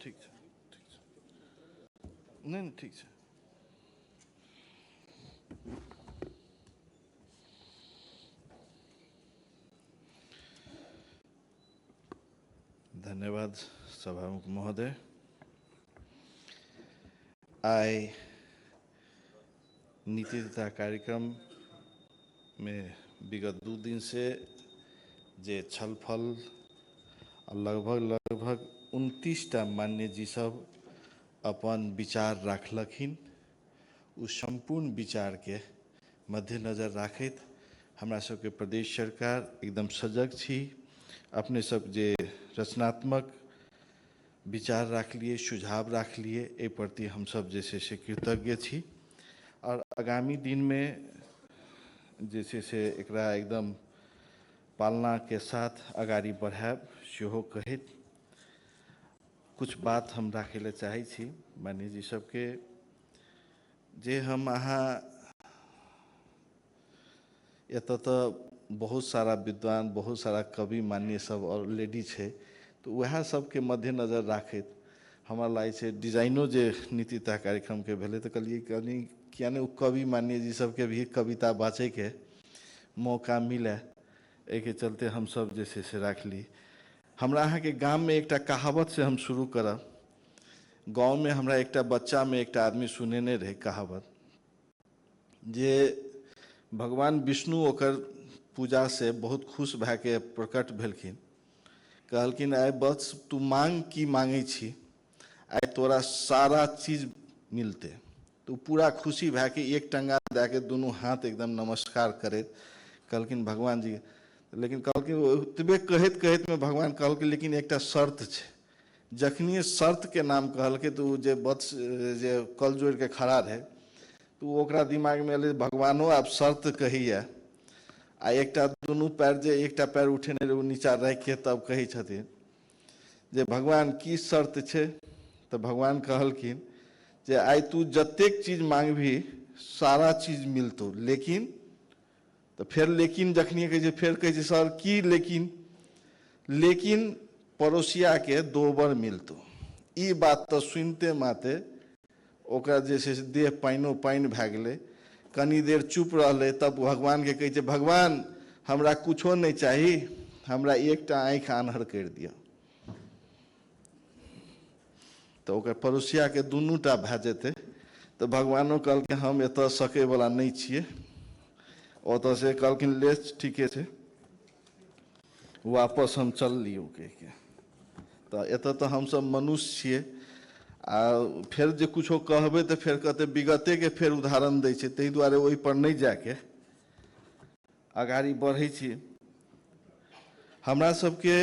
ठीक है, ठीक है। नहीं नहीं ठीक है। धन्यवाद सभामुख महोदय। आय नीति तथा कार्यक्रम में विगत 2 दिन से जे छलफल लगभग 29टा मान्य जी सब अपन विचार राखलखिन। उस संपूर्ण विचार के मद्देनजर राखैत हमरा सबके प्रदेश सरकार एकदम सजग छी। अपने सब जे रचनात्मक विचार राखलिए, सुझाव राखलिए, एहि प्रति हम सब जे से कृतज्ञ छी। और आगामी दिन में जे से एकरा एकदम पालना के साथ आगाड़ी बढ़ाब सेहो कहैत कुछ बात हम राखे ले चाहे छी मान्य जी सबके। जे हम अहाँ एत तो बहुत सारा विद्वान, बहुत सारा कवि मान्य सब ऑलरेडी है, तो वह सबके मद्देनजर राखैत हमरा लागे छै डिजाइनो जे नीति तथा कार्यक्रम के भेले तो कहलिए किया ने कवि मान्य जी सबके भी कविता बाँचे के मौका मिले, के चलते हम सब जैसे से राख ली। हमरा अहाँ के गांव में एक कहावत से हम शुरू करब। गांव में हमरा एक बच्चा में एक आदमी सुनेने रहे कहावत, जे भगवान विष्णु ओकर पूजा से बहुत खुश भए के प्रकट भेलखिन। कहलखिन आइ बस तू मांग की मांगे छी, आइ तोरा सारा चीज मिलते। तो पूरा खुशी भए के एक टंगा दे के दोनों हाथ एकदम नमस्कार करे। कहलखिन भगवान जी, लेकिन कहलखिन ओतबे कहैत कहैत में भगवान कहलखिन लेकिन एक शर्त है। जखनी शर्त के नाम कहलकै तो जे वत्स जे कल जोड़ के खड़ा रहे तो ओकरा दिमाग में एलै भगवानो आब शर्त कहैया। आ एक दुनू पैर जे एक पैर उठेने रहे नीचा राखि के तब कहै छथिन जे भगवान की शर्त छै। तो भगवान कहलखिन जे आइ तू जतेक चीज मांगभी सारा चीज मिलतौ, लेकिन तो फिर लेकिन जखनी कहे छै फिर कहे छै सर की लेकिन पड़ोसिया के दोबर मिलतौ। ई बात तो सुनते माते ओकरा जे छै देह पानिओ पानि भए गेलै। कनी देर चुप रहलै, तब भगवान के कहै छै भगवान हमरा कुछो नहीं चाही, हमरा एक आँखि आन्हर कर दिया। तो ओकर पड़ोसिया के दुनूटा भए जेतै। तो भगवानो कहलखिन हम एत सकै वाला नहीं छियै। ओत से कहलखिन ले ठीके छै, वापस हम चल लियो कह के। तो एत तो हम सब मनुष्य छियै, आ फिर जे कुछो कहबै तो फिर कहते विगते के फिर उदाहरण दै छै, ताहि दुआरे ओहि पर नहीं जाके आगाड़ी बढ़ै छी। हमरा सबके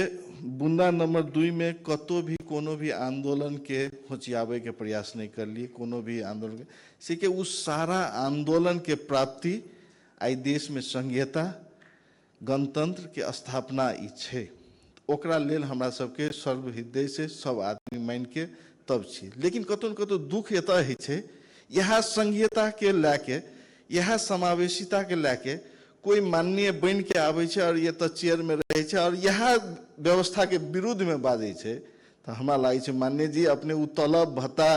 बुंदा नंबर 2 में कतो भी कोनो भी आंदोलन के होचियाबे के प्रयास नहीं कर लिए। कोनो भी आंदोलन के से के उस सारा आंदोलन के प्राप्ति आई देश में संघीयता गणतंत्र के स्थापना ई छै। ओकरा लेल हमरा सबके सर्वहृदय से सब आदमी मान के तब छी। लेकिन कतौ न कतौ दुख एत है छै, यह संघीयता के लैके, यह समावेशिता के लैके कोई माननीय बन के आवे छै और ये तो चेयर में रहे छै और यह व्यवस्था के विरुद्ध में बाजे छै। तो हमरा लागे छै माननीय जी अपने उ तलब भत्ता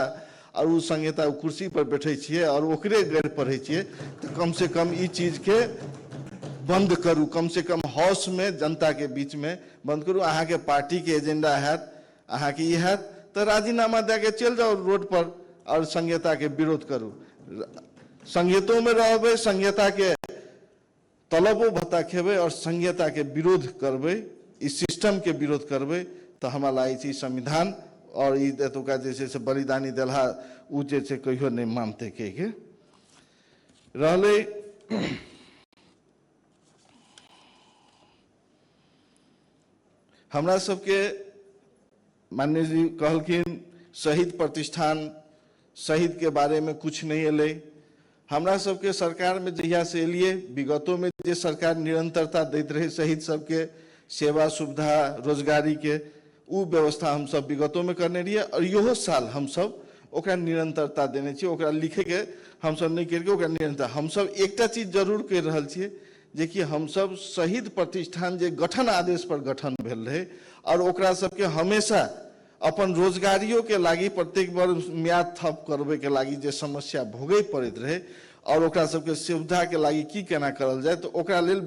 और उ संघीयता कुर्सी पर बैठे छिए और ओकरे गढ़ पढ़े छिए, तो कम से कम ई चीज के बंद करू। कम से कम हाउस में जनता के बीच में बंद करू। अहाँ के पार्टी के एजेंडा हैत, अहाँ के ई हैत तो राजीनामा दे के चल जाओ रोड पर और संघीयता के विरोध करू। संघीयतों में रहबे, संघीयता के तलबो भत्ता खेबे और संघीयता के विरोध करबे, इस सिस्टम के विरोध करबे, तो हमरा लागे छै संविधान और ई एतुका जे छै से बलिदानी देलहा उ जे छै कहियो नहीं मानते के रहले। हमरा सबके मान्य जी कहलखिन शहीद प्रतिष्ठान, शहीद के बारे में कुछ नहीं एलै। हमरा सबके सरकार में जहिया से एलिए विगतों में जे सरकार निरंतरता दैत रहे शहीद सबके सेवा सुविधा रोजगारी के, उ व्यवस्था हम सब विगतों में करने रहिए और इहो साल हम सब ओकरा निरंतरता देने छिए। ओकरा लिखे के हम सब नहीं करके ओकरा निरंतर हम सब एकटा चीज जरूर कर रहल छिए जे कि हम सब शहीद प्रतिष्ठान जे गठन आदेश पर गठन भेल रहे और ओकरा सबके हमेशा अपन रोजगारियों के लागी प्रत्येक बार म्याद थप करबे के लागी जे समस्या भोगे पड़ैत रहे और ओकरा सबके सुविधा के लागी की केना करल जाए, तो ओकरा लेल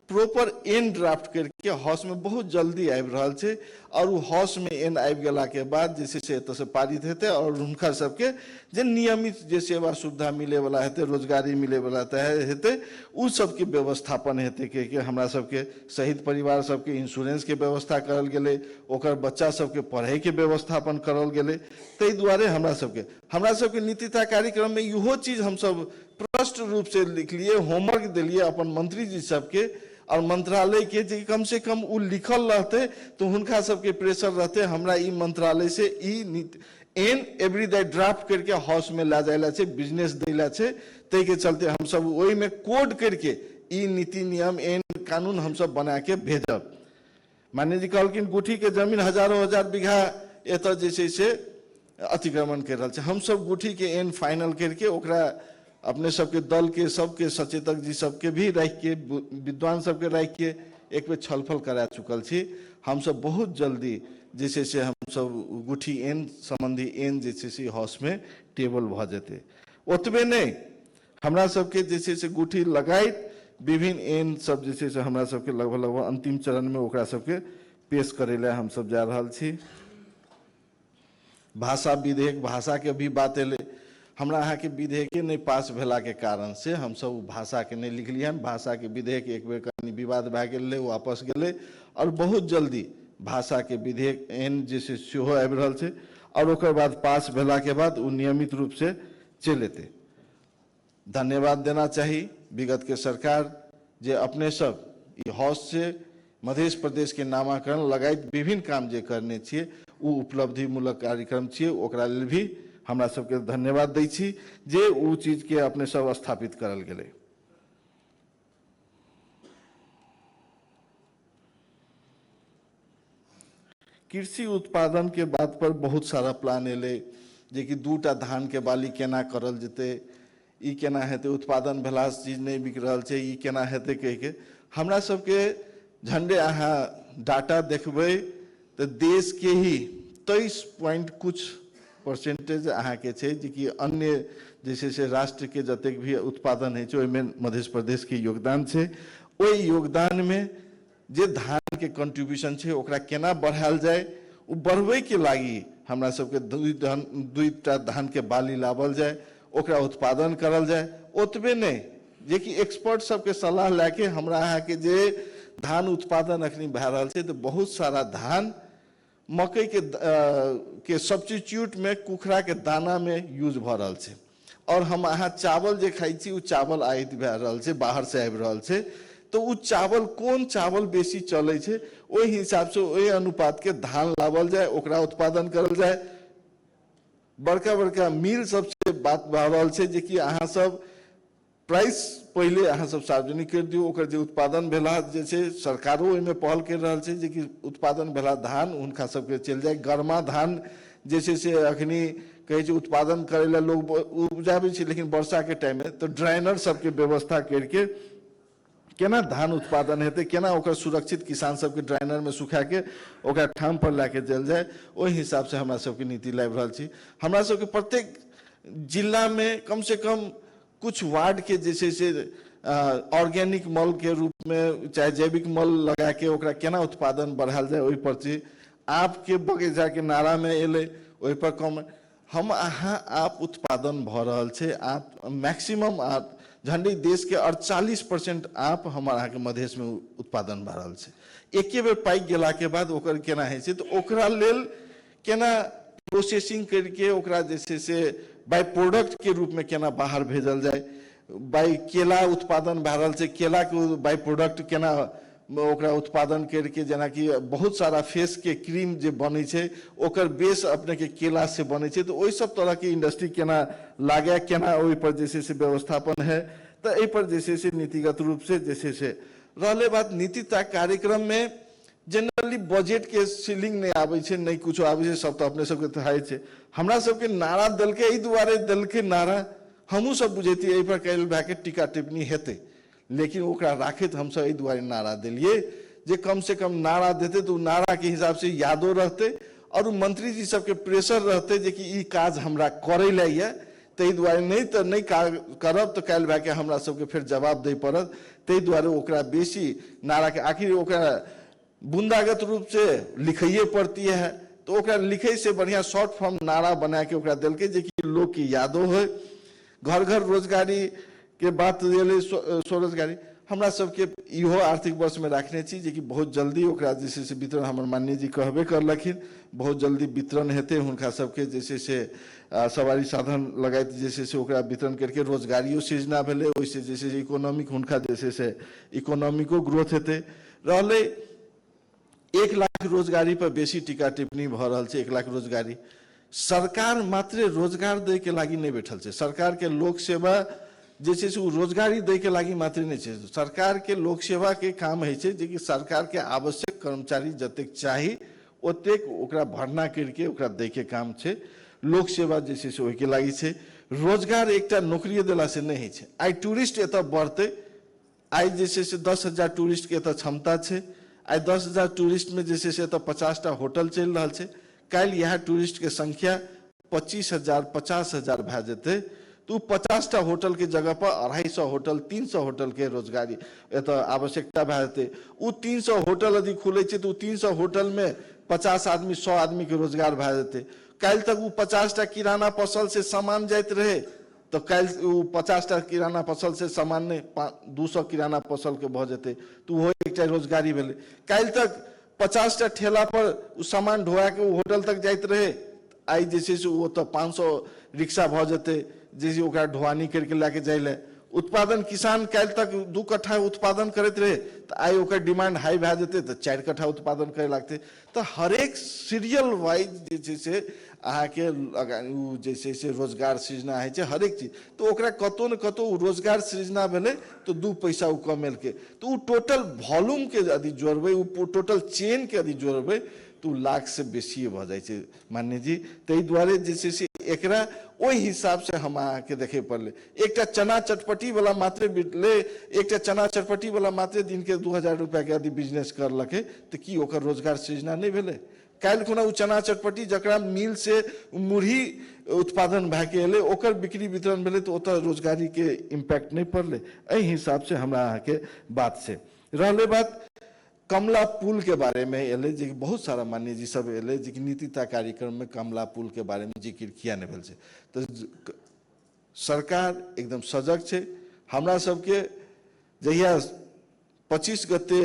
प्रॉपर एन ड्राफ्ट करके हाउस में बहुत जल्दी आबि रहल छै और वो हाउस में एन आबि गेला के बाद जैसे से एतऽ से पारित हेतै और हुनका सबके जे नियमित जे सेवा सुविधा मिले वाला हेतै, रोजगारी मिले वाला हेतै, उ सबके व्यवस्थापन हेतै के हमरा सबके शहीद परिवार सबके इंश्योरेंस के व्यवस्था करल गेलै, ओकर बच्चा सबके पढ़ाई के व्यवस्थापन करल गेलै। ताहि दुआरे हमरा सबके नीतिता कार्यक्रम में इहो चीज हम सब स्पष्ट रूप से लिखलिए, होमवर्क दिलिए अपन मंत्री जी सबके और मंत्रालय के, जे कम से कम उ लिखल रहते तो हुनका सबके प्रेशर रहते हमरा ई मंत्रालय से E an every that draft करके हाउस में ला जाइला छै, बिजनेस दैला छै। तै के चलते हम सब ओहि में कोड करके ई नीति नियम एन कानून हम सब बना के भेजब। मान्य जी कहलखिन गुठी के जमीन हजारों हजार बीघा एतऽ जे छै से अतिक्रमण कर रहल छै, हम सब गुठी के एन फाइनल करके ओकरा अपने सबके दल के सबके सचेतक जी सबके भी राख के, विद्वान सबके राख के एक बेर छलफल करा चुकल छी। हम सब बहुत जल्दी जैसे से हम सब गुठी एन संबंधी एन जैसे से हाउस में टेबल भ जेते। ओतबे नहीं, हमरा सबके जैसे से गुठी लगाइत विभिन्न एन सब जैसे से हमरा सबके लगभग अंतिम चरण में ओकरा सबके पेश करे ला हम सब जा रहल छी। भाषा विधेयक, भाषा के भी बात एले, हमरा अहाँ के विधेयक नहीं पास भेला के कारण से हम सब भाषा के नहीं लिखलियन। भाषा के विधेयक एक बेर कनी विवाद भए गेलै, वापस गेलै और बहुत जल्दी भाषा के विधेयक एन जैसे सेहो आबि रहल छै और ओकर बाद पास भेला के बाद वो नियमित रूप से चल एतै। धन्यवाद देना चाही विगत के सरकार जे अपने सब ई हाउस से मध्य प्रदेश के नामाकरण लगाइत विभिन्न काम जे करने छियै वो उपलब्धि मूलक कार्यक्रम छियै, ओकरा लेल भी हमरा सबके धन्यवाद दै छी जे वो चीज के अपने सब स्थापित करल गेलै। कृषि उत्पादन के बात पर बहुत सारा प्लान एले, जे कि 2टा धान के बाली केना करल जेते, ई केना हेतै, उत्पादन भेला चीज नहीं बिक रहल छै, ई केना हेतै कह के हमरा सबके झंडे अहाँ डाटा देखबै तो देश के ही 23 पॉइंट कुछ परसेंटेज अहाँ के छै, जे कि अन्य जैसे से राष्ट्र के जतेक भी उत्पादन है छै ओहिमे मध्य प्रदेश के योगदान छै। ओहि योगदान में जे धान के कंट्रीब्यूशन छै ओकरा केना बढ़ायल जाए, वो बढ़बै के लागी हमरा सबके 2टा धान के बाली लावल जाए, ओकरा उत्पादन करल जाए। ओतबे नहीं, जे कि एक्सपर्ट सबके सलाह लेके हमरा अहाँ के जे धान उत्पादन अखनी भए रहल छै, तो बहुत सारा धान मकई के सब्स्टिट्यूट में कुखरा के दाना में यूज भ रहल छै और हम अहाँ चावल जे खाई छी, वो चावल आयात भए रहल छै, बाहर से आबि रहल छै। तो वो चावल कोन चावल बेसी चले छै, ओहि हिसाब से ओहि अनुपात के धान लावल जाए, ओकरा उत्पादन करल जाए। बड़का बड़का मिल सबसे बात भए रहल छै, जे कि अहाँ सब प्राइस पहले अहाँ सब सार्वजनिक कर दियो, ओकर जे उत्पादन भेला जे छै सरकारो ओहिमे पहल कर रहल छै, जे कि उत्पादन भेला धान हुनका सबके चल जाए। गरमा धान जे छै से अखनी कहे छै उत्पादन करे ला लोग उपजाबे छै, लेकिन वर्षा के टाइम में तो ड्राइनर सबके व्यवस्था करके केना धान उत्पादन हेतै, केना ओकर सुरक्षित किसान सबके ड्राइनर में सुखा के ओकरा ठाम पर लाके जल जाए, ओहि हिसाब से हमरा सबके नीति लाबि रहल छी। हमरा सबके प्रत्येक जिला में कम से कम कुछ वार्ड के जैसे से ऑर्गेनिक मल के रूप में चाहे जैविक मल लगा के ओकरा केना उत्पादन बढ़ायल जाए, ओहि पर छी। आपके बगीचा के नारा में एले, ओहि पर कम हम अहाँ आप उत्पादन भ रहल छै, आप मैक्सिमम आप झंडे देश के 48% आप हमारा के मधेश में उत्पादन भ रहल छै। एके बेर पाइक गेला के बाद ओकर केना है छै, तो ओकरा लेल केना प्रोसेसिंग करके ओकरा जैसे से बाय प्रोडक्ट के रूप में केना बाहर भेजल जाए। बाय केला उत्पादन भए रहल छै, केला के बाय प्रोडक्ट केना ओकरा उत्पादन करके, जेना कि बहुत सारा फेस के क्रीम जे बनै छै ओकर बेस अपने के केला से बनै छै, तो ओहि सब तरह के इंडस्ट्री केना लागे, केना ओहि पर जैसे से व्यवस्थापन है, तो एहि पर जैसे से नीतिगत रूप से जैसे से रहले बात। नीतिता कार्यक्रम में जनरली बजट के सीलिंग नहीं आबै छै, नहीं कुछ आबै छै, सब तो अपने सबके थाहे छै। हमरा सबके नारा देलके, एहि दुआरे देलके नारा, हमहूँ सब बुझेती एहि पर कैल भए के टीका टिप्पणी हेतै, लेकिन ओकरा राखैत हम सब एहि दुआरे नारा देलिए जे कम से कम नारा देते तो नारा के हिसाब से यादो रहते और मंत्री जी सबके प्रेशर रहते जे कि ई काज हमरा करे ला ये, ताहि दुआरे नहीं तो नहीं करब तो काल्हि भए के हमरा सबके फिर जवाब दे पड़त। ताहि दुआरे ओकरा बेसी नारा के आखिर ओकरा बूंदागत रूप से लिखइए पड़ती है, तो ओकरा लिखे से बढ़िया शॉर्ट फॉर्म नारा बना के ओकरा दिलके जे कि लोग की यादो हो। घर घर रोजगारी के बात स्वरोजगारी हमरा सबके इहो आर्थिक वर्ष में रखने छी जे कि बहुत जल्दी ओकरा जैसे से वितरण हमर माननीय जी कहबे करलखिन, बहुत जल्दी वितरण हेतै हुनका सबके जैसे से सवारी साधन लगाइत जैसे से ओकरा वितरण करके रोजगारियों सृजना भेलै, ओइसे जैसे से इकोनॉमिक हुनका जैसे से इकोनॉमिको ग्रोथ हेतै। रहलै 1 लाख रोजगारी पर बेसी टीका टिप्पणी भ रहल छै। 1 लाख रोजगारी सरकार मात्र रोजगार दे के लागी नहीं बैठल छै, सरकार के लोक सेवा जैसे से रोजगारी दे के लागी मात्र नहीं छै, सरकार के लोक सेवा के काम है छै जे कि सरकार के आवश्यक कर्मचारी जतेक चाही ओतेक ओकरा भरना करके ओकरा दे के काम छै। लोक सेवा जैसे से ओके लागी छै। रोजगार एकटा नौकरी देला से नहीं है छै। आई टूरिस्ट एत बढ़ते, आई जैसे से 10,000 टूरिस्ट के एत क्षमता छै। आई 10,000 टूरिस्ट में जैसे से 50टा होटल चल रहा है। कल यह टूरिस्ट के संख्या 25,000 50,000 भए जेते तो 50टा होटल के जगह पर 250 होटल 300 होटल के रोजगारी एत आवश्यकता भए जेते। उ 300 होटल यदि खुले छै तो 300 होटल में 50 आदमी 100 आदमी के रोजगार भए जेते। कल तक वो 50टा किराना पसल से सामान जाइत रहे तो कल 50टा किराना पसल से सामान नहीं 200 किराना पसल के भ जेते तो वो एक रोजगारी भेले। कल तक 50टा ठेला पर सामान ढोआ के होटल तक जाइत रहे, आई जैसे से वो तो 500 रिक्शा भ जेते जैसे ओकरा ढोआनी करके लाके जाए ले। उत्पादन किसान कल तक 2 कट्ठा उत्पादन करते रहे तो आई ओकर डिमांड हाई भए जेते तो 4 कट्ठा उत्पादन करे लगते। तो हर एक सीरियल वाइज जैसे अहाँ के जैसे से रोजगार सृजना है हर एक चीज तो ओकरा कतौ न कतौ रोजगार सृजना भेले तो 2 पैसा उ कमेल के तो टोटल वॉल्यूम के यदि जोड़बे टोटल चेन के यदि जोड़बे तो लाख से बेसी भ जाए छै मान्य जी। ताहि दुआरे जैसे से एकरा ओहि हिसाब से हम आके देखे पड़ले। एकटा चना चटपटी वाला मात्र बिटले, एकटा चना चटपटी वाला मात्र दिन के 2000 रुपया के यदि बिजनेस करलके तो की ओकर रोजगार सृजना नहीं भेले। कल खुना उ चना चटपटी जकरा मिल से मुरही उत्पादन भए के एले ओकर बिक्री वितरण भेले तो ओत रोजगारी के इम्पैक्ट नहीं पड़ले। एहि हिसाब से हमरा के बात से रहले। बात कमला पुल के बारे में एले जे बहुत सारा मान्य जी सब एले जे नीतिता कार्यक्रम में कमला पुल के बारे में जिक्र किया नहीं भेल छै। तो सरकार एकदम सजग छै। हमरा सबके जहिया 25 गते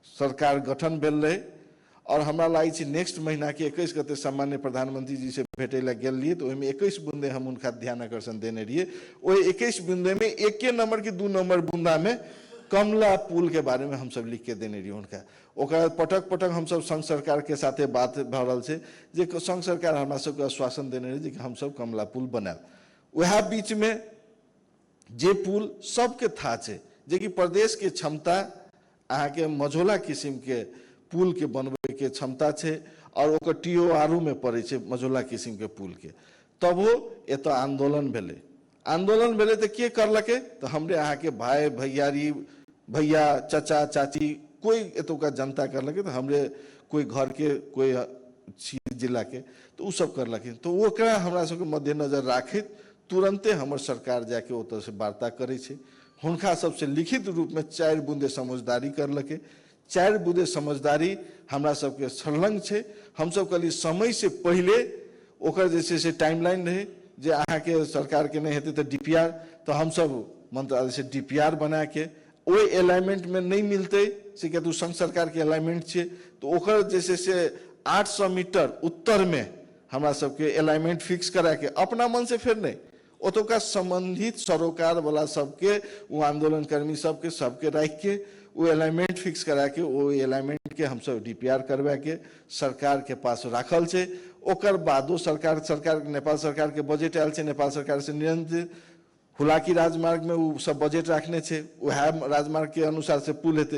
सरकार गठन भेल रहे और हमरा लागे छै नेक्स्ट महीना के 21 गते सामान्य प्रधानमंत्री जी से भेटे ला गेल रहिए तो ओहिमे 21 बूंदे हम उनका ध्यान आकर्षण देने रहिए। ओहि 21 बूंदे में 1 नंबर की 2 नंबर बूंदा में कमला पुल के बारे में हम सब लिख के देने रहिए उनका। ओकरा पटक पटक हम सब संघ सरकार के साथे बात भ रहल छै जे संघ सरकार हमरा सबके आश्वासन देने रही कि हम सब कमला पुल बनाएब। वह बीच में जे पुल सबके था छै जे कि प्रदेश के क्षमता अहाँ के मझोला किस्म के पुल के बनबे के क्षमता छै और ओकर TOR में पड़े छै मझोला किस्म के पुल के। तब वो एत आंदोलन भेले। आंदोलन भेले तो के करलके तो हमरे अहाँ के भाई भैयारी भैया चाचा चाची कोई एतुका जनता करलके तो हमरे कोई घर के कोई जिला के तो उ सब करलखिन। तो ओकरा हमरा सबके मद्देनजर राखैत तुरंते हमर सरकार जाके ओत से वार्ता करे छै। हुनका सबसे लिखित रूप में 4 बूंदे समझदारी करलके। 4 बूंदे समझदारी हमरा सबके संलग्न छै। हम सब कहली समय से पहले ओकर जैसे से टाइमलाइन रहे जे अहाँ के सरकार के नहीं हेते तो DPR तो हम सब मंत्रालय से DPR बना के ओई अलाइनमेंट में नहीं मिलते से कहते संघ सरकार के अलाइनमेंट छे तो ओकर जैसे से 800 मीटर उत्तर में हमरा सबके अलाइनमेंट फिक्स करा के अपना मन से फिर नहीं ओतुका संबंधित सरोकार वाला सबके वो आंदोलन कर्मी सबके राख के वो अलाइनमेंट फिक्स करा के वो अलाइनमेंट के हम सब DPR करवा के सरकार के पास राखल छे। ओकर बादो सरकार नेपाल सरकार के बजट आयल छे। नेपाल सरकार से निरंतर हुलाकी राजमार्ग में वो सब बजट रखने छे। वह राजमार्ग के अनुसार से पुल हेते।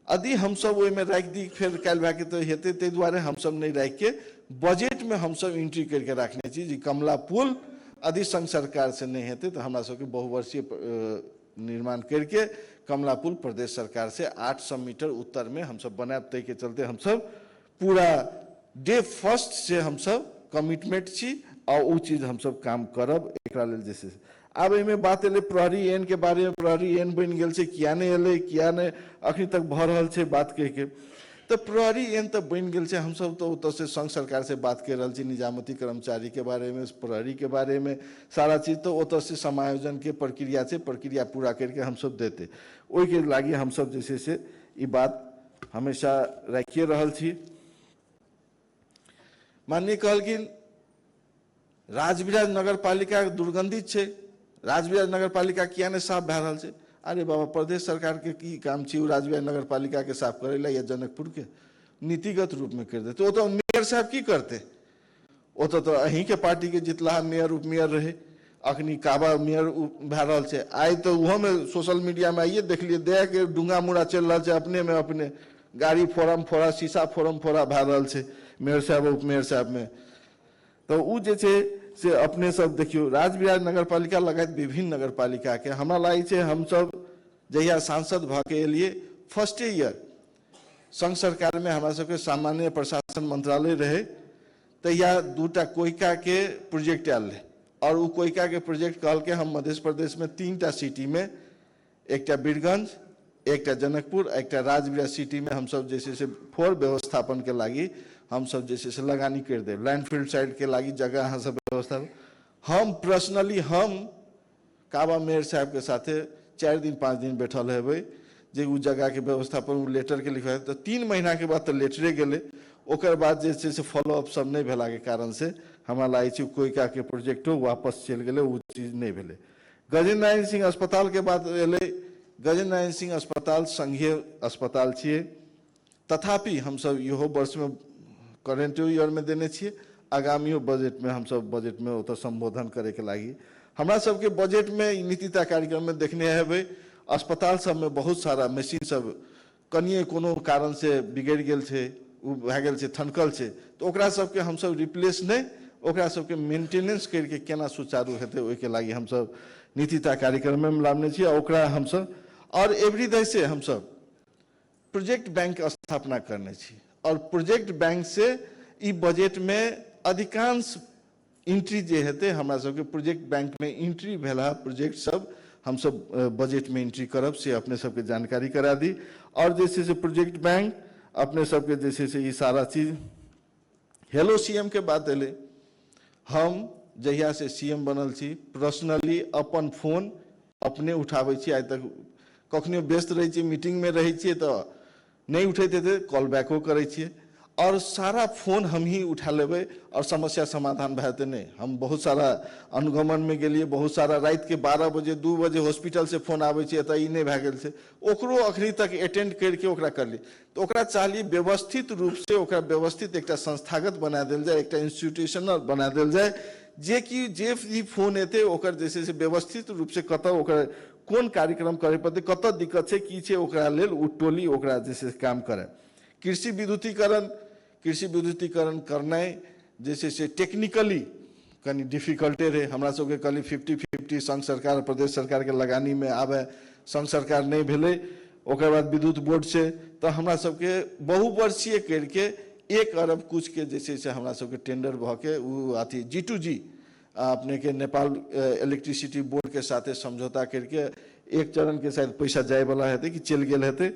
यदि हम सब ओहि में राख दी फिर कल भए के तो हेते ते दुआरे हम सब नहीं राख के बजट में हम सब एंट्री करके रखने छी जी कमला पुल यदि संघ सरकार से नहीं हेते तो हमरा सबके बहुवर्षीय निर्माण करके कमला पुल प्रदेश सरकार से 800 मीटर उत्तर में हम सब बनाए। तय के चलते हम सब पूरा डे फर्स्ट से हम सब कमिटमेंट छी और वो चीज हम सब काम करब एकरा लेल जैसे आब एहिमे बात एले प्रहरी एन के बारे में प्रहरी एन बन गेल छै किया नहीं एले किया नहीं अखनी तक भ रहल छै बात कह के तो प्रहरी एन तो बन गेल छै हम सब तो उतर से संघ सरकार से बात कर रहल छी निजामती कर्मचारी के बारे में प्रहरी के बारे में सारा चीज तो उतर से समायोजन के प्रक्रिया से प्रक्रिया पूरा करके हम सब देते ओहि के लागी हम सब जैसे से ई बात हमेशा रखिए रहल छी। माननीय कहलखिन राजविराज नगर पालिका दुर्गंधित छै राजविराज नगर पालिका किया नहीं साफ भै रहल छै अरे बाबा प्रदेश सरकार के की काम छै राजविराज नगर पालिका के साफ करे ला या जनकपुर के नीतिगत रूप में कर देते तो मेयर साहब की करते तो अहीं के पार्टी के जितला मेयर उप मेयर रहे अखनी काबा मेयर भै रहल छै आई तो उहो में सोशल मीडिया में आइए देख लिए दे के डूंगा मुड़ा चल रहा है अपने में अपने गाड़ी फोरम फोड़ा शीशा फोरम फोड़ा भै रहल छै मेयर साहब उप मेयर साहब में तो उ जे छै से अपने सब देखियो राजविराज नगर पालिका लगायत विभिन्न नगर पालिका के हमरा लागे छै हम सब जहिया सांसद भ के एलिए फर्स्ट ईयर संघ सरकार में हमरा सबके सामान्य प्रशासन मंत्रालय रहे तहिया दूटा कोयका के प्रोजेक्ट आयल रहे और उ कोयका के प्रोजेक्ट कहल के हम मध्य प्रदेश में 3टा सिटी में एकटा बीरगंज एकटा जनकपुर एकटा राजविराज सिटी में हम सब जैसे से फोर व्यवस्थापन के लागी हम सब जैसे से लगानी कर दे लैंडफील्ड साइड के लागी जगह यहाँ सब व्यवस्था हम पर्सनली हम काबा मेयर साहब के साथे 4 दिन 5 दिन बैठल हेबै जे उ जगह के व्यवस्थापन लेटर के लिखा तो 3 महीना के बाद तो लेटरे गेले ओकर बाद जे से फॉलो अप सब नहीं भेला के कारण से हमरा लागे छै कोयका के प्रोजेक्टो वापस चल गेले उ चीज नहीं भेले। गजेंद्र नारायण सिंह अस्पताल के बात एले गजेंद्र नारायण सिंह अस्पताल संघीय अस्पताल छिए तथापि हम सब इहो वर्ष में करेंट ईयर में देने छिए आगामी बजट में हम सब बजट में ओत संबोधन करे के लागी हमरा सबके बजट में नीतिता कार्यक्रम में देखने हेबै अस्पताल सब में बहुत सारा मशीन सब कनिए कोनो कारण से बिगड़ गेल छै उ भै गेल छै ठनकल छै तो ओकरा सबके हम सब रिप्लेस नहीं ओकरा सबके मेंटेनेंस करके केना सुचारू हेतै ओहि के लागी हम सब नीतिता कार्यक्रम में लाने छिए ओकरा हम सब और एवरीडे से हम सब प्रोजेक्ट बैंक स्थापना करने छी और प्रोजेक्ट बैंक से ई बजट में अधिकांश एंट्री जे हेतै हमरा सबके प्रोजेक्ट बैंक में एंट्री भेला प्रोजेक्ट सब हम सब बजट में एंट्री करब से अपने सबके जानकारी करा दी और जैसे से प्रोजेक्ट बैंक अपने सबके जैसे से ये सारा चीज हेलो सीएम के बात एले हम जहिया से सीएम बनल छी पर्सनली अपन फोन अपने उठाबै छी आज तक कखनो व्यस्त रहे छी मीटिंग में रहे छी तो नहीं उठेते थे कॉल बैको करे छिए और सारा फोन हम ही उठा लेबै और समस्या समाधान भैते नहीं हम बहुत सारा अनुगमन में गेलिए बहुत सारा रात के 12 बजे 2 बजे हॉस्पिटल से फोन आबै छै एतऽ ई नहीं भै गेल छै ओकरो अखनी तक अटेंड करके ओकरा करली तो ओकरा चाहिए व्यवस्थित रूप से ओकरा व्यवस्थित एकटा संस्थागत बना देल जाए एकटा इंस्टीट्यूशनल बना देल जाए जे कि जे भी फोन एते ओकर जैसे से व्यवस्थित रूप से कत ओकर कोन कार्यक्रम करे पड़ते कत दिक्कत छै की छै ओकरा लेल उ टोली ओकरा जैसे काम करे। कृषि विद्युतीकरण करनाइ जैसे से टेक्निकली कनी डिफिकल्टे रहे हमरा सबके कली 50-50 संघ सरकार प्रदेश सरकार के लगानी में आवे संघ सरकार नहीं भेले ओकर बाद विद्युत बोर्ड से तो हमरा सबके बहुवर्षीय करके 1 अरब कुछ के जैसे से हमरा सबके टेंडर भ के उ अथी G2G अपने के नेपाल इलेक्ट्रिसिटी बोर्ड के साथे समझौता करके 1 चरण के शायद पैसा जाए वाला हेतै कि चल गेल हेतै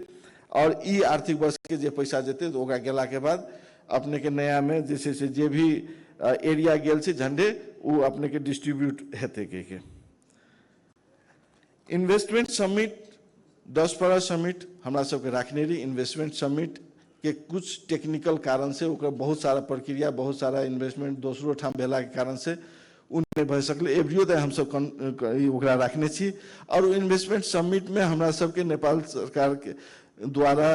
और ई आर्थिक वर्ष के जे पैसा जेते तो ओकरा गेला के बाद अपने के नया में जैसे से जे भी एरिया गेल छै झंडे उ अपने के डिस्ट्रीब्यूट हेतै के इन्वेस्टमेंट समिट 10 समिट हमरा सबके राखने रही इन्वेस्टमेंट समिट के कुछ टेक्निकल कारण से ओकर बहुत सारा प्रक्रिया बहुत सारा इन्वेस्टमेंट दोसरो ठाम भेला के कारण से उ नहीं भऽ सकले एवरियो दे हम सब ओकरा राखने छी और इन्वेस्टमेंट समिट में हमरा सबके नेपाल सरकार के द्वारा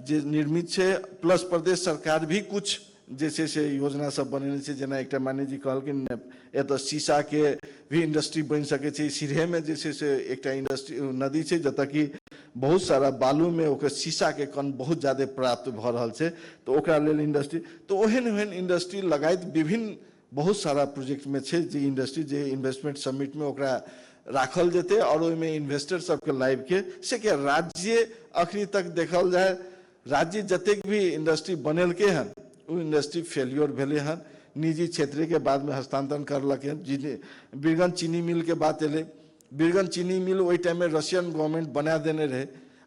जे निर्मित है प्लस प्रदेश सरकार भी कुछ जैसे से योजना सब बनेने छै जेना एकटा मान्य जी कहलखिन एत शीशा के भी इंडस्ट्री बन सके छै सिरहे में जैसे से एकटा इंडस्ट्री नदी छै जतऽ कि बहुत सारा बालू में ओकर शीशा के कण बहुत ज्यादा प्राप्त भ रहल छै तो ओकरा लेल इंडस्ट्री तो ओहन ओहन इंडस्ट्री लगायत विभिन्न बहुत सारा प्रोजेक्ट में छै जे इंडस्ट्री जे इन्वेस्टमेंट समिट में ओकरा राखल जेते और ओहिमे इन्वेस्टर सबके लाइव के से के राज्य अखनी तक देखल जाए राज्य जतेक भी इंडस्ट्री बनेलके हन वो इंडस्ट्री फेलियर भेले हन, निजी क्षेत्र के बाद में हस्तांतरण करलक हन। बीरगंज चीनी मिल के बात एले, बीरगंज चीनी मिल वही टाइम में रशियन गवर्नमेंट बना देने रहे।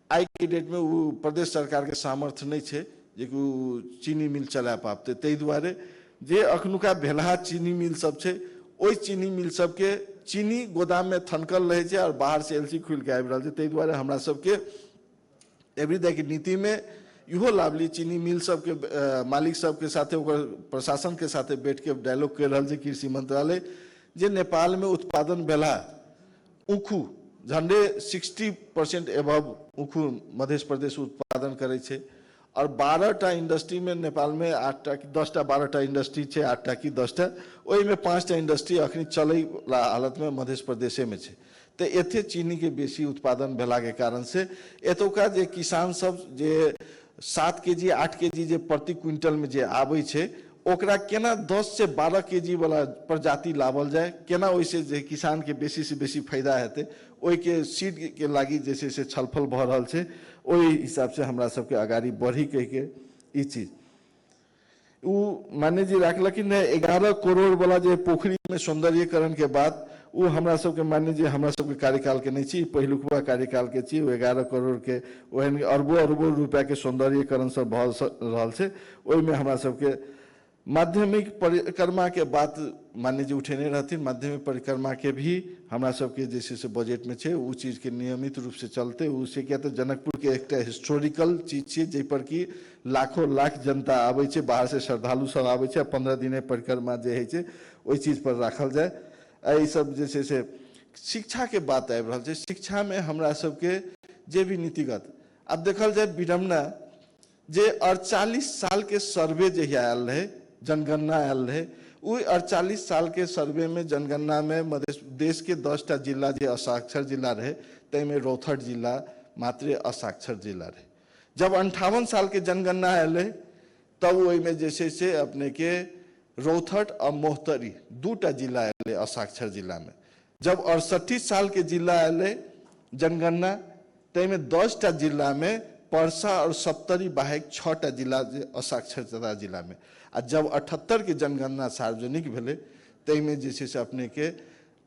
आई के डेट में वो प्रदेश सरकार के सामर्थ्य नहीं छे जे कि चीनी मिल चला पाते, ताहि दुआरे जे अखनुका भेलहा चीनी मिल सब छे, ओई चीनी मिल सब के चीनी गोदाम में थनकल रहे छे और बाहर से एलसी खुल के आबि रहल छे। ताहि दुआरे हमरा सबके एवरीडे की नीति में इहो लाभ ली, चीनी मिल सब के मालिक सब के साथे ओकर प्रशासन के साथे बैठ के डायलॉग कर रहल छे कृषि मंत्रालय, जे नेपाल में उत्पादन भेला उखू झंडे 60% एबव उखू मध्य प्रदेश उत्पादन करे छे। और 12टा इंडस्ट्री में नेपाल में 8टा कि 10टा 12टा इंडस्ट्री छे, 8टा कि 10टा, ओहि में 5टा इंडस्ट्री अखनी चले हालत में मध्य प्रदेश में छे। तो एथे चीनी के बेसी उत्पादन भेला के कारण से एतुका जे किसान सब जे 7 केजी 8 केजी जे प्रति क्विंटल में जे आबै छे, ओकरा केना 10 से 12 केजी वाला प्रजाति लावल जाए, केना ओइसे जे किसान के बेसी से बेसी फायदा हेते, ओहि के सीड के लागी जैसे से छलफल भ रहल छे। ओहि हिसाब से हमरा सबके आगाड़ी बढ़ी कह के ई चीज उ मान्य जी राखलखिन 11 करोड़ वाला जे पोखरी में सौंदर्यीकरण के बाद उ हमरा सबके मान्य जी हमरा सबके कार्यकाल के नहीं छी, पहिलुकवा कार्यकाल के छी। 11 करोड़ के ओहन अरबों रुपया के सौंदर्यीकरण सब भ रहल छे। ओहि में हमरा सबके माध्यमिक परिक्रमा के बात मान्य जी उठेने रहथिन, माध्यमिक परिक्रमा के भी हमरा सबके जैसे से बजट में छे, उ चीज के नियमित रूप से चलते। उसे क्या तो जनकपुर के एक हिस्टोरिकल चीज छे, जे पर की लाखों लाख जनता आवे छे, बाहर से श्रद्धालु सब आवे छे, 15 दिन परिक्रमा जे है छे ओहि चीज पर राखल जाए। एहि सब जैसे से शिक्षा के बात आबि रहल छे, शिक्षा में हमरा सबके जे भी नीतिगत अब देखल जाए विडम्बना जे 48 साल के सर्वे जहिया आयल रहे, जनगणना आयल रहे, उ 48 साल के सर्वे में जनगणना में मध्य देश के 10टा जिला जे असाक्षर जिला रहे, तैमें रौथट जिला मात्र असाक्षर जिला रहे। जब 58 साल के जनगणना आयल रहे, तब ओहि में जैसे से अपने के रौथट और मोहतरी 2टा जिला आयल असाक्षर जिला में। जब 68 साल के जिला आयल जनगणना, तैमें 10टा जिला में परसा और सप्तरी बाहेक 6टा जिला असाक्षरता जिला में। आ जब 78 के जनगणना सार्वजनिक भेले, तैमें जैसे से अपने के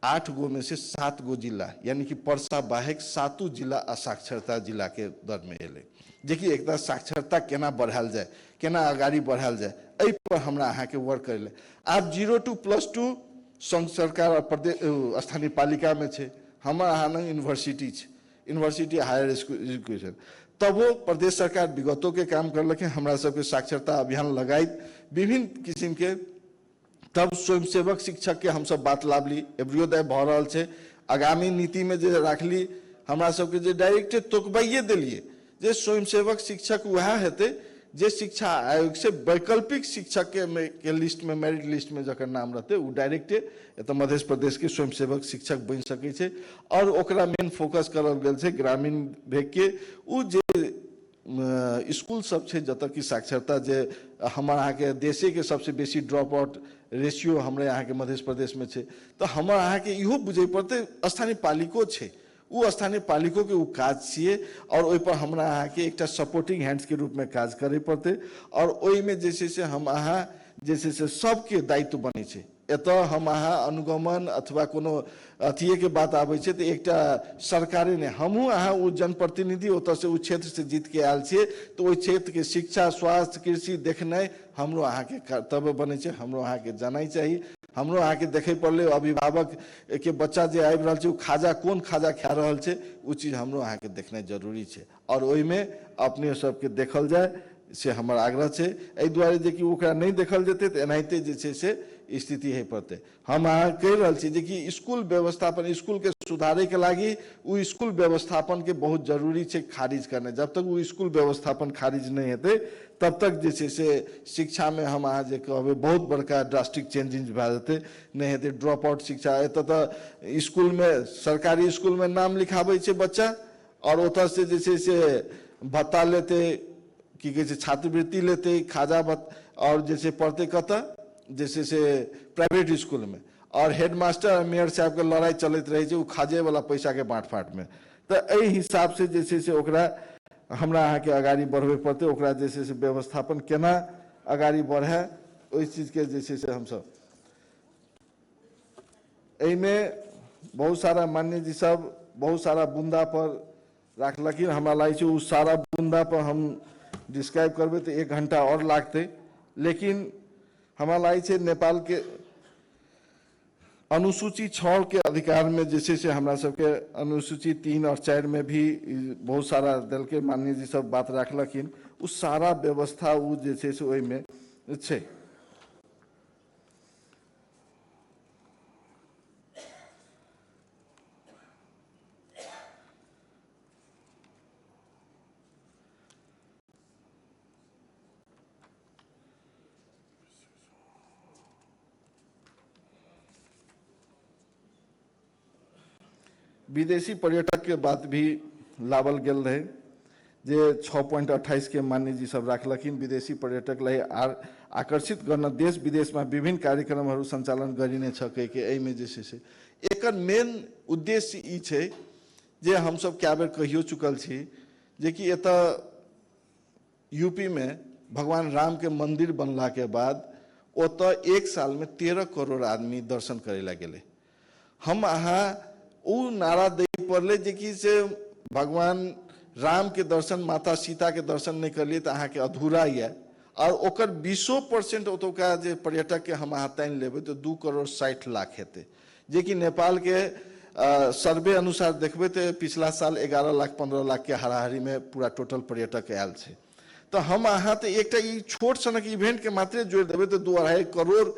8 गो में से 7 गो जिला यानी कि परसा बाहेक 7 जिला असाक्षरता जिला के दर में एले। देखिए एक तरह साक्षरता केना बढ़ायल जाए, केना आगाड़ी बढ़ायल जाए, एहि पर हमरा अहाँ के वर्क करे। आप 0 to +2 संघ सरकार और प्रदेश स्थानीय पालिका में छे, हमरा अहाँ न यूनिवर्सिटी छे, यूनिवर्सिटी हायर एजुकेशन, तब वो प्रदेश सरकार विगतों के काम करलक है। हमरा सबके साक्षरता अभियान लगाई विभिन्न किस्म के, तब स्वयंसेवक शिक्षक के हम सब बात लाभली, एवरियोदय भ रहल छे। आगामी नीति में जे राखली हमरा सबके जे डायरेक्टे तोकबाइए देलिए जे स्वयंसेवक शिक्षक वह हेते जे शिक्षा आयोग से वैकल्पिक शिक्षक के लिस्ट में, मेरिट लिस्ट में जकर नाम रहते, वो डायरेक्टे एत मध्य प्रदेश के स्वयंसेवक शिक्षक बन सके छे। और ओकरा मेन फोकस करल गेल छे ग्रामीण भेग के उ जे स्कूल सब छे जत की साक्षरता जे हमारे यहाँ के देशे के सबसे बेसी ड्रॉप आउट रेशियो हमारे यहाँ के मध्य प्रदेश में छे। तो हमारे यहाँ के इहो बुझे पड़ते स्थानीय पालिको छे, वो स्थानीय पालिको के वो काज छिए और ओहि पर हमरा अहाँ के एक सपोर्टिंग हैंड्स के रूप में काज करे पड़ते। और ओहि में जैसे से हम अहाँ जैसे से सबके दायित्व बने छे। एत हम अहाँ अनुगमन अथवा कोनो अथिये के बात आबै छे, तो एक सरकारे ने हमहूँ अहाँ वो जनप्रतिनिधि ओत से वो क्षेत्र से जीत के आयल छे, तो ओहि क्षेत्र के शिक्षा स्वास्थ्य कृषि देखनाइ हमरो अहाँ के कर्तव्य बने छे, हमरो अहाँ के जानाइ चाहिए। हमरो अहाँ के देखे पड़ले अभिभावक के बच्चा जे आबि रहल छे, खाजा कोन खाजा खा रहल छे, वो चीज हमरो अहाँ के देखनाइ जरूरी छे। और ओहि में अपने सबके देखल जाए से हमर आग्रह छे। एहि दुआरे जे कि ओकरा नहीं देखल जेते तो एनाहिते जे छे से स्थिति है पड़ते। हम अहाँ कहि रहल छी जे कि स्कूल व्यवस्थापन, स्कूल के सुधारे के लागी वो स्कूल व्यवस्थापन के बहुत जरूरी छे खारिज करना। जब तक वो स्कूल व्यवस्थापन खारिज नहीं हेते तब तक जे छे से शिक्षा में हम अहाँ जे कहबे बहुत बड़का ड्रास्टिक चेंजेस भए जेते, नहीं हेते ड्रॉप आउट शिक्षा। एत तो स्कूल में सरकारी स्कूल में नाम लिखाबै छे बच्चा और ओत से जे छे से भत्ता लेते, की कहे छात्रवृत्ति लेते, खाजा और जैसे पढ़ते कत जैसे से प्राइवेट स्कूल में, और हेडमास्टर और मेयर साहब के लड़ाई चलते रहे वो खाजे वाला पैसा के बाँट फाँट में। तो एहि हिसाब से जैसे से ओकरा हमरा अहाँ के आगाड़ी बढ़बे पड़ते, ओकरा जैसे से व्यवस्थापन केना आगाड़ी बढ़े ओहि चीज के जे छै से हम सब एहिमे बहुत सारा मान्य जी सब बहुत सारा बुंदा पर रखलखिन। हमरा लागै छै उस सारा बुंदा पर हम डिस्क्राइब करबै तो 1 घंटा और लागते, लेकिन हमरा लागै छै नेपाल के अनुसूची 6 के अधिकार में जैसे से हमरा सबके अनुसूची 3 और 4 में भी बहुत सारा दल के माननीय जी सब बात रखलखिन। उस सारा व्यवस्था उ जैसे से ओहि में छै। विदेशी पर्यटक के बात भी लावल गेल रहे जे 6.28 के मान्य जी सब रखलखिन। विदेशी पर्यटक लाई आकर्षित गर्न देश विदेश में विभिन्न कार्यक्रमहरू सञ्चालन गरिने छ के एहिमे जे से एकर मेन उद्देश्य ई छै जे हम सब क्या बेर कहियो चुकल छी जे कि एत यूपी में भगवान राम के मंदिर बनला के बाद ओत 1 साल में 13 करोड़ आदमी दर्शन करे ला गेले। हम अहाँ उ नारा दे पड़ले जे कि से भगवान राम के दर्शन माता सीता के दर्शन नहीं कर लिए तो अहाँ के अधूरा है। और ओकर 20% ओतुका जे पर्यटक के हम अहाँ तानि लेबै तो 2 करोड़ 60 लाख हेतै, जे कि नेपाल के सर्वे अनुसार देखबै तो पिछला साल 11 लाख 15 लाख के हाराहारी में पूरा टोटल पर्यटक आयल छै। तो हम अहाँ तो एक छोट सनक इवेंट के मात्रे जोड़ देबै तो 2-2.5 करोड़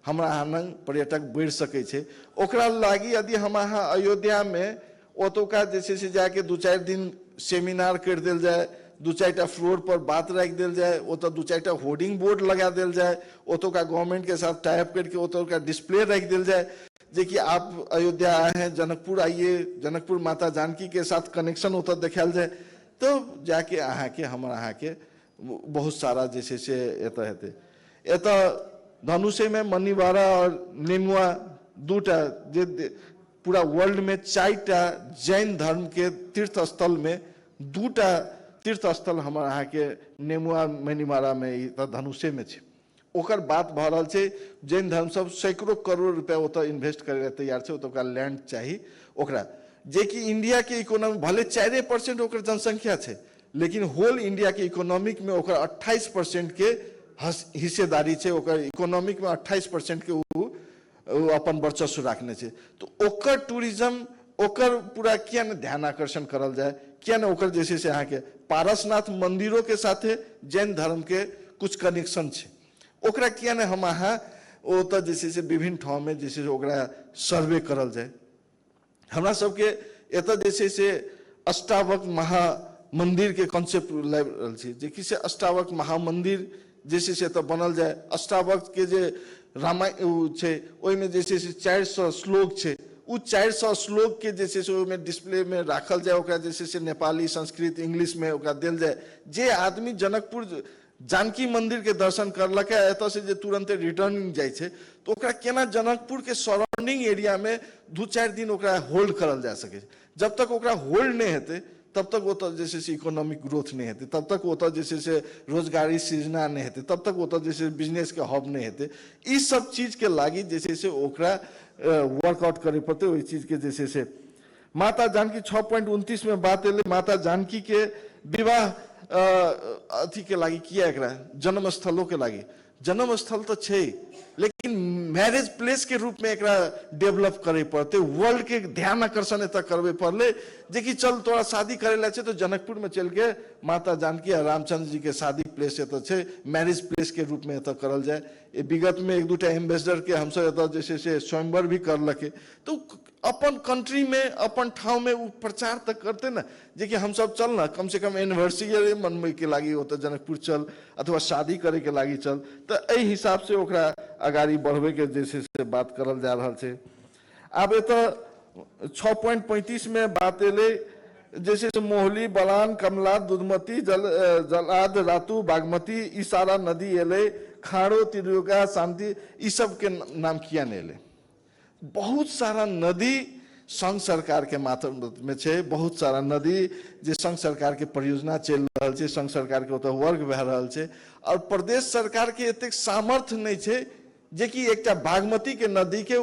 हमरा अहाँ पर्यटक बढ़ सकै छै। ओकरा लागी यदि हम अहाँ अयोध्या में ओतुका जे छै से जाके 2-4 दिन सेमिनार कर देल जाए, 2-4 फ्लोर पर बात रख दिल जाए, ओत 2-4 होर्डिंग बोर्ड लगा दिल जाए, ओतुका गवर्नमेंट के साथ टाइप करके ओतुका डिस्प्ले रख दिल जाए जे कि आप अयोध्या आए हैं, जनकपुर आइए, जनकपुर माता जानकी के साथ कनेक्शन ओत देखाल जाए, तो जाके अहाँ के हम अहाँ के बहुत सारा जैसे से एत हेतै। एत धनुषे में मनीवारा और नेमुआ 2टा जे पूरा वर्ल्ड में 4टा जैन धर्म के तीर्थ स्थल में 2टा तीर्थ स्थल हमार अहाँ के नेमुआ मनीमारा में धनुषे में छै। ओकर बात भ रहल छै जैन धर्म सब सैकड़ों करोड़ रुपया ओत इन्वेस्ट करे ला तैयार छै। ओतुका लैंड चाहिए ओकरा, जे कि इंडिया के इकोनॉमी भले 4% ओकर जनसंख्या छै, लेकिन होल इंडिया के इकोनॉमिक में ओकर 28% के हिस्सेदारी छै। ओकर इकोनॉमिक में 28% के अपन वर्चस्व रखने छै। तो ओकर टूरिज्म ओकर पूरा किया न ध्यान आकर्षण करल जाए, किया न ओकर जैसे से अहाँ के पारसनाथ मंदिरों के साथे जैन धर्म के कुछ कनेक्शन छै, ओकरा किया न हम अहाँ ओत जैसे से विभिन्न ठाव में जैसे ओकरा सर्वे करल जाए। हमरा सबके एत जैसे से अष्टावक्र महा मंदिर के कॉन्सेप्ट लाइव रहल छै, जे कि से अष्टावक्र महामंदिर जैसे से तो बनल जाए। अष्टावक्र के जे रामायण छै ओहि में जैसे से 400 श्लोक छै, उ 400 श्लोक के जैसे से ओहिमे डिस्प्ले में राखल जाए, ओकरा जैसे से नेपाली संस्कृत इंग्लिश में ओकरा देल जाए। जे आदमी जनकपुर जानकी मंदिर के दर्शन करलक एत से जे तुरंते रिटर्न जाए छै, तो ओकरा केना जनकपुर के सराउंडिंग एरिया में 2-4 दिन ओकरा होल्ड करल जा सके। जब तक ओकरा होल्ड नहीं हेतै तब तक ओत जैसे से इकोनॉमिक ग्रोथ नहीं हेतै, तब तक ओत जैसे से रोजगारी सृजना नहीं हेतै, तब तक ओत जैसे बिजनेस के हब नहीं हेतै। ई सब चीज के लागी जैसे से ओकरा वर्कआउट करे पड़ते। वही चीज के जैसे से माता जानकी 6.29 में बात एले माता जानकी के विवाह अथी के लागी किया एकरा जन्म स्थलों के लागी। जन्म स्थल तो छै, लेकिन मैरिज प्लेस के रूप में एकरा डेवलप करे पड़ते। वर्ल्ड के ध्यान आकर्षण एत करवे पड़ले, जे कि चल तोरा शादी करे ला छै तो जनकपुर में चल के माता जानकी और रामचंद्र जी के शादी प्लेस एत छै, मैरिज प्लेस के रूप में एत करल जाए। विगत में 1-2टा एम्बेसडर के हम सब एत जैसे से स्वयंवर भी करलके, तो अपन कंट्री में अपन ठाव में प्रचार तक करते ना, जे कि हम सब चल ना कम से कम एनिवर्सरी मनबे के लागी होता जनकपुर चल, अथवा शादी करे के लागी चल, तो एहि हिसाब से ओकरा अगाड़ी बढ़वे के जैसे से बात करल जा रहा है। अब एत 6.35 में बात एले जैसे से मोहली बलान कमला दुधमती जलाद रातू बागमती ई सारा नदी एले, खाड़ो तिरुगा शांति ई सब के नाम किया नहीं एले। बहुत सारा नदी संघ सरकार के माध्यम में छै, बहुत सारा नदी जे संघ सरकार के परियोजना चल रहा है, संघ सरकार के वर्क भे रहा है। और प्रदेश सरकार के एतेक सामर्थ्य नहीं है जे कि एकटा बागमती के नदी के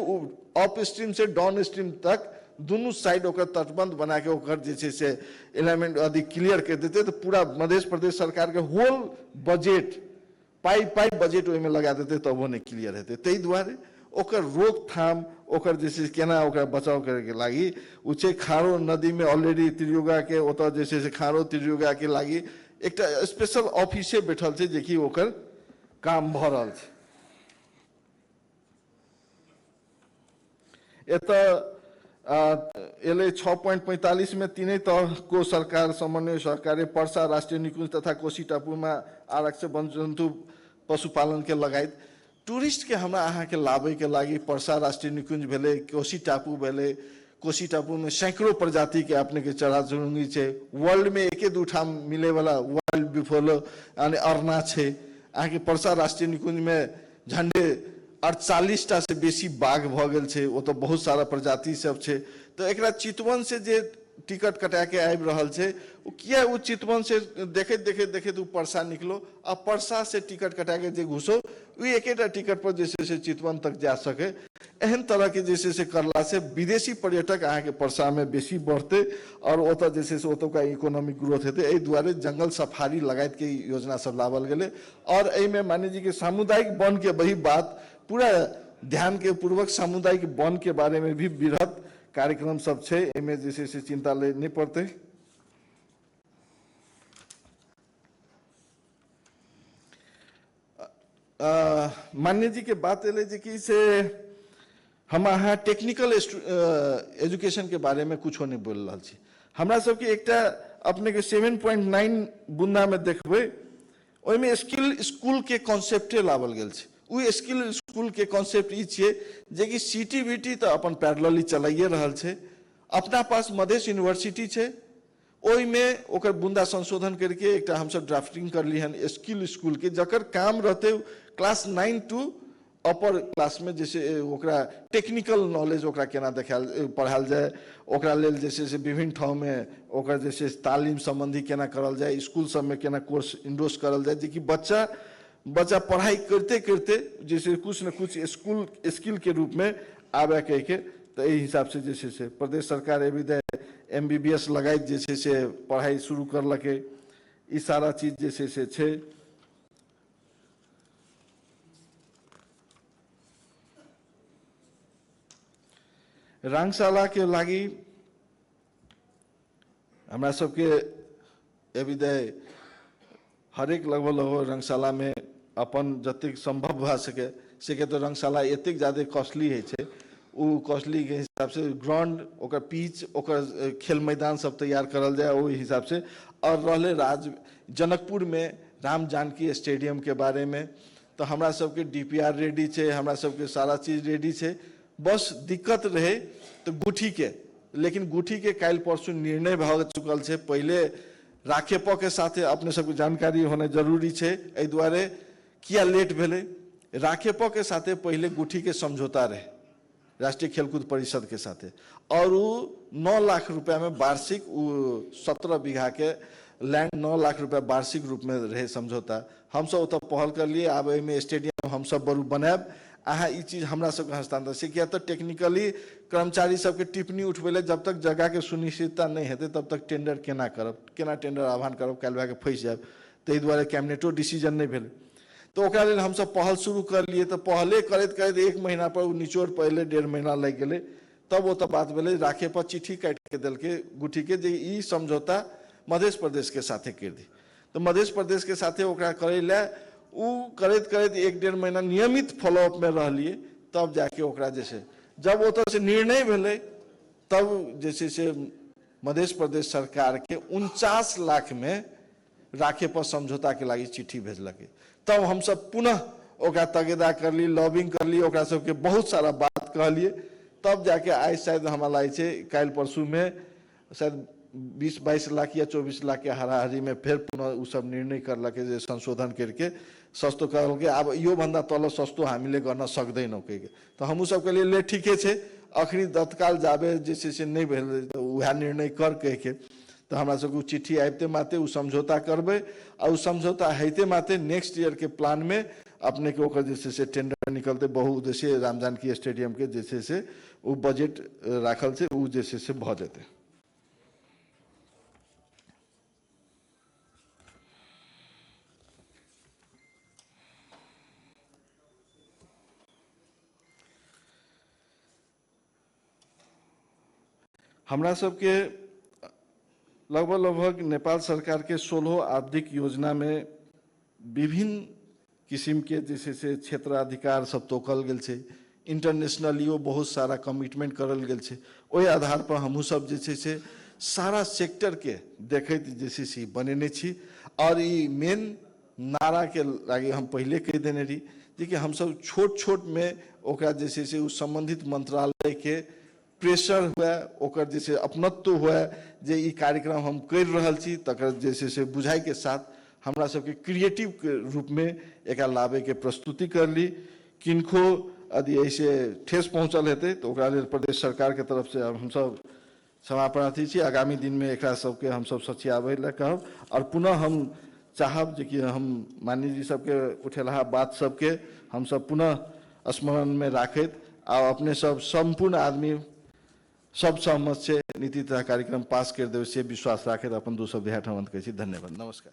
अप स्ट्रीम से डाउन स्ट्रीम तक दोनों साइड ओकर तटबंध बना के ओकर जे छै से एलिमेंट आदि क्लियर कर देते तो पूरा मध्य प्रदेश सरकार के होल बजट पाई बजट ओहिमे लगा देते तब वो नहीं क्लियर हेतै। ताहि दुआरे ओकर रोकथाम ओकर जे छै केना ओकरा बचाव करे के लागी उ छै खारो नदी में ऑलरेडी त्रियुगा के ओतऽ जे छै से खारो त्रियुगा के लागी एकटा स्पेशल ऑफिसे बैठल छै जे कि ओकर काम भ रहल छै। एतऽ एले 6.45 में तीनों तह को सरकार समन्वय सहकार्य पर्सा राष्ट्रीय निकुंज तथा कोशी टापू में आरक्षित वन जंतु पशुपालन के लगायत टूरिस्ट के हमरा अहाँ के लाभे के लागी पर्सा राष्ट्रीय निकुंज भेले, कोशी टापू भेले। कोशी टापू में सैकड़ों प्रजाति के अपने के चढ़ा चुरुंगी छे। वर्ल्ड में एके दू ठाम मिले वाला वर्ल्ड बिफोलो यानी अरना छे। अहाँ के पर्सा राष्ट्रीय निकुंज में झंडे 48 टा से बेसी बाघ भ गेल छे। वो तो बहुत सारा प्रजाति सब छे। तो एकरा चितवन से जे टिकट कटा के आबि रहल छे वो किया वो चितवन से देखे देखे देखे तो परसा निकलो आ परसा से टिकट कटा के जे घुसो वो एकेटा टिकट पर जैसे से चितवन तक जा सके। एहन तरह के जैसे से करला से विदेशी पर्यटक अहाँ के परसा में बेसी बढ़ते और ओतऽ जैसे से ओतऽ का इकोनॉमिक ग्रोथ हेते। एहि दुआरे जंगल सफारी लगायत के योजना सब लावल गेले और एहि में मान्य जी के सामुदायिक वन के वही बात पूरा ध्यान के पूर्वक सामुदायिक वन के बारे में भी बृहत कार्यक्रम सब छे। एमे जैसे से चिंता ले नहीं पड़ते। मान्य जी के बात एले जे कि से हम अहाँ टेक्निकल एजुकेशन के बारे में कुछ नहीं बोल रहा छी। हमरा सब के एकटा अपने के 7.9 बुंदा में देखबे ओहि में स्किल स्कूल के कॉन्सेप्टे लावल गेल छे। उ स्किल स्कूल के कॉन्सेप्ट ई छे जे कि सीटीबीटी तो अपन पैरेलली चलाइए रहल छे। अपना पास मधेश यूनिवर्सिटी छे ओहि में ओकर बुंदा संशोधन करके एक हम सब ड्राफ्टिंग कर ली हन स्किल स्कूल के जकर काम रहते क्लास 9 टू अपर क्लास में जैसे ओकरा टेक्निकल नॉलेज ओकरा केना देखाल पढ़ाल जाए ओकरा लेल जैसे से विभिन्न ठाव में ओकर जैसे तालीम संबंधी केना करल जाए स्कूल सब में केना कोर्स इंडोर्स करल जाए जे कि बच्चा पढ़ाई करते करते जैसे कुछ न कुछ स्कूल स्किल के रूप में आवे कह के तो यही हिसाब से जैसे से प्रदेश सरकार विदय MBBS लगाई जैसे से पढ़ाई शुरू कर लके ई सारा चीज जैसे से छे। रंगशाला के लागी हमरा सबके विदय हरेक लगभग रंगशाला में अपन जतिक संभव भ सके तो रंगशाला एतेक ज्यादा कॉस्टली है छे उ कॉस्टली के हिसाब से ग्राउंड ओकर पिच ओकर खेल मैदान सब तैयार करल जाए ओहि हिसाब से। और रहले जनकपुर में राम जानकी स्टेडियम के बारे में तो हमरा सबके DPR रेडी छे हमरा सबके सारा चीज रेडी छे। बस दिक्कत रहे तो गुठी के लेकिन गुठी के काल परसों निर्णय भ चुकल छे। पहले राखेप के साथे अपने सबके जानकारी होना जरूरी छे। एहि दुआरे किया लेट भेले राखेप के साथे पहले गुठी के समझौता रहे राष्ट्रीय खेलकूद परिषद के साथे और वो 9 लाख रुपया में वार्षिक 17 बीघा के लैंड 9 लाख रुपया वार्षिक रूप में रहे समझौता। हम सब उतर पहल कर लिए आब में स्टेडियम हम सब बरू बनाब अहाँ ई चीज हमरा सबके हस्तांतर से किया तो टेक्निकली कर्मचारी सबके टिप्पणी उठबे जब तक जगह के सुनिश्चितता नहीं हेतै तब तक टेंडर केना करब केना टेंडर आह्वान करब काल्हि भए के फंस जाब। ताहि दुआरे कैबिनेटो डिसीजन नहीं भेल तो ओकरा लेल हम सब पहल शुरू कर लिए। तो पहले करते करते 1 महीना पर निचोड़ पहले 1.5 महीना लग गए तब वो तो बात भेले राखे पर चिट्ठी काट के दिल के गुठी के जे ई समझौता मध्य प्रदेश के साथे कर दी। तो मध्य प्रदेश के साथे ओकरा करे ला उ करते करते 1-1.5 महीना नियमित फॉलोअप में रह लिए तब जाके ओकरा जैसे जब वो से निर्णय भेले तब जैसे से मध्य प्रदेश सरकार के 49 लाख में राखे पर समझौता के लागी चिट्ठी भेजलक। तब हम सब पुनः ओकरा तगेदा कर ली लॉबिंग कर ली ओकरा सबके बहुत सारा बात कहलिए तब जाके आज शायद हमारा लागे छे काल परसों में शायद 20-22 लाख या 24 लाख के हाराहारी में फिर पुनः उ सब निर्णय करलक जे संशोधन करके सस्तो कहल के अब यो भन्दा तल सस्तो हामीले गर्न सक्दैनौं के तो हमहु सबके लिए ठीके छे अखनी तत्काल जाबे जैसे से नहीं भेल तो वह निर्णय कर कह के तो हमरा सबके चिट्ठी आबते माते उ समझौता करबे और उ समझौता हेते माते नेक्स्ट ईयर के प्लान में अपने के ओकर जैसे से टेंडर निकलते बहुउद्देशीय राम जानकी स्टेडियम के जैसे से उ बजट राखल से उ जैसे से भ जेते। हमरा सबके लगभग नेपाल सरकार के 16 आर्थिक योजना में विभिन्न किस्म के जैसे से क्षेत्राधिकार सब तोकल गेल छै, इंटरनेशनलियो बहुत सारा कमिटमेंट करल गेल छै। ओहि आधार पर हमहू सब जैसे से सारा सेक्टर के देखैत जैसे से बनेने छी और ई मेन नारा के लागे हम पहले कह देने रही जे कि हम सब छोट छोट में ओकरा जैसे से उस संबंधित मंत्रालय के प्रेशर हुआ ओकर जैसे अपनत्व हुआ जे ई कार्यक्रम हम कर रहल छी तकर जैसे से बुझाई के साथ हमरा सबके क्रिएटिव के रूप में एक लावे के प्रस्तुति कर ली। किनको यदि ऐसे ठेस पहुंचल हेते तो ओकरा लेल प्रदेश सरकार के तरफ से हम सब क्षमा प्रार्थी छी। आगामी दिन में एकरा सबके हम सब सचियाबै ला कहब और पुनः हम चाहब जे कि हम माननीय जी सबके उठेलहा बात सबके हम सब पुनः स्मरण में राखैत आ अपने सब संपूर्ण आदमी सब सहमत से नीति तथा कार्यक्रम पास कर देवे से विश्वास राखे अपन दो शब्द हट हम अंत करै छी। धन्यवाद, नमस्कार।